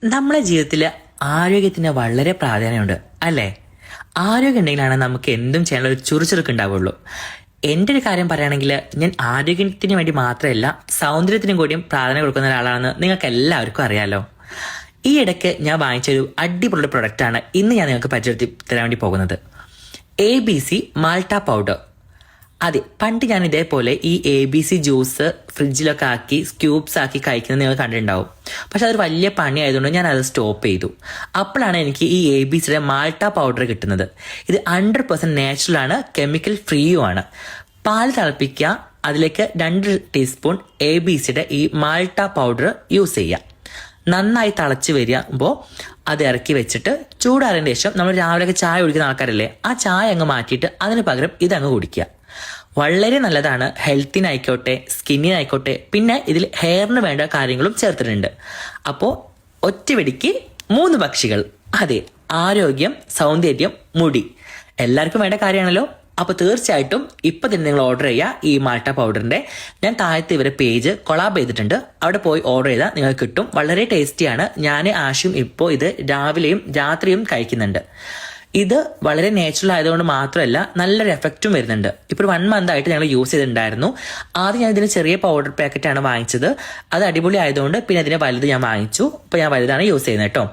നമ്മളെ ജീവിതത്തിൽ ആരോഗ്യത്തിന് വളരെ പ്രാധാന്യമുണ്ട് അല്ലേ? ആരോഗ്യം ഉണ്ടെങ്കിലാണ് നമുക്ക് എന്തും ചെയ്യാനുള്ള ഒരു ചുറുചുറുക്ക് ഉണ്ടാവുള്ളൂ. എൻ്റെ ഒരു കാര്യം പറയുകയാണെങ്കിൽ ഞാൻ ആരോഗ്യത്തിന് വേണ്ടി മാത്രമല്ല സൗന്ദര്യത്തിനും കൂടിയും പ്രാധാന്യം കൊടുക്കുന്ന ഒരാളാണെന്ന് നിങ്ങൾക്ക് എല്ലാവർക്കും അറിയാലോ. ഈ ഇടയ്ക്ക് ഞാൻ വാങ്ങിച്ചൊരു അടിപൊളി പ്രൊഡക്റ്റാണ് ഇന്ന് ഞാൻ നിങ്ങൾക്ക് പരിചയപ്പെടുത്തി തരാൻ വേണ്ടി പോകുന്നത്. ABC Malta powder. അതെ, പണ്ട് ഞാൻ ഇതേപോലെ ഈ ABC ജ്യൂസ് ഫ്രിഡ്ജിലൊക്കെ ആക്കി സ്ക്യൂബ്സ് ആക്കി കഴിക്കുന്നത് നിങ്ങൾ കണ്ടിട്ടുണ്ടാവും. പക്ഷെ അതൊരു വലിയ പണി ആയതുകൊണ്ട് ഞാൻ അത് സ്റ്റോപ്പ് ചെയ്തു. അപ്പോഴാണ് എനിക്ക് ഈ ABCയുടെ മാൾട്ട പൗഡർ കിട്ടുന്നത്. ഇത് 100% നാച്ചുറൽ ആണ്, കെമിക്കൽ ഫ്രീയും ആണ്. പാൽ തിളപ്പിക്കുക, അതിലേക്ക് 2 ടീസ്പൂൺ ABCയുടെ ഈ മാൾട്ട പൗഡർ യൂസ് ചെയ്യുക. നന്നായി തിളച്ച് വരുമ്പോൾ അത് ഇറക്കി വെച്ചിട്ട് ചൂടാറിയതിന് ശേഷം നമ്മൾ രാവിലെ ചായ കുടിക്കുന്ന ആൾക്കാരല്ലേ, ആ ചായ അങ്ങ് മാറ്റിയിട്ട് അതിന് പകരം ഇതങ്ങ് കുടിക്കുക. വളരെ നല്ലതാണ്, ഹെൽത്തിനായിക്കോട്ടെ സ്കിന്നിനായിക്കോട്ടെ. പിന്നെ ഇതിൽ ഹെയറിന് വേണ്ട കാര്യങ്ങളും ചേർത്തിട്ടുണ്ട്. അപ്പോൾ ഒറ്റവെടിക്ക് 3 പക്ഷികൾ. അതെ, ആരോഗ്യം, സൗന്ദര്യം, മുടി എല്ലാവർക്കും വേണ്ട കാര്യമാണല്ലോ. അപ്പോൾ തീർച്ചയായിട്ടും ഇപ്പം തന്നെ നിങ്ങൾ ഓർഡർ ചെയ്യുക ഈ മാൾട്ട പൗഡറിൻ്റെ. ഞാൻ താഴത്തെ ഇവരെ പേജ് കൊളാബ് ചെയ്തിട്ടുണ്ട്, അവിടെ പോയി ഓർഡർ ചെയ്താൽ നിങ്ങൾക്ക് കിട്ടും. വളരെ ടേസ്റ്റിയാണ്. ഞാൻ ആശും ഇപ്പോൾ ഇത് രാവിലെയും രാത്രിയും കഴിക്കുന്നുണ്ട്. ഇത് വളരെ നാച്ചുറൽ ആയതുകൊണ്ട് മാത്രമല്ല നല്ലൊരു എഫക്റ്റും വരുന്നുണ്ട്. ഇപ്പോൾ 1 മന്ത് ആയിട്ട് ഞങ്ങൾ യൂസ് ചെയ്തിട്ടുണ്ടായിരുന്നു. ആദ്യം ഞാൻ ഇതിന് ചെറിയ പൗഡർ പാക്കറ്റാണ് വാങ്ങിച്ചത്. അത് അടിപൊളി ആയതുകൊണ്ട് പിന്നെ ഇതിനെ വലുത് ഞാൻ വാങ്ങിച്ചു. ഇപ്പോൾ ഞാൻ വലുതാണ് യൂസ് ചെയ്യുന്നത് കേട്ടോ.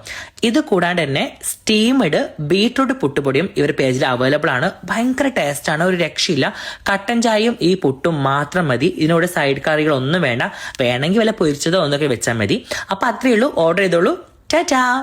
ഇത് കൂടാണ്ട് തന്നെ സ്റ്റീംഡ് ബീട്രൂട്ട് പുട്ടുപൊടിയും ഇവരുടെ പേജിൽ അവൈലബിൾ ആണ്. ഭയങ്കര ടേസ്റ്റാണ്, ഒരു രക്ഷയില്ല. കട്ടൻ ചായയും ഈ പുട്ടും മാത്രം മതി. ഇതിനോട് സൈഡ് കറികളൊന്നും വേണ്ട. വേണമെങ്കിൽ വല്ല പൊരിച്ചതോ ഒന്നൊക്കെ വെച്ചാൽ മതി. അപ്പോൾ അത്രയേ ഉള്ളൂ. ഓർഡർ ചെയ്തോളൂ. ടാറ്റാ.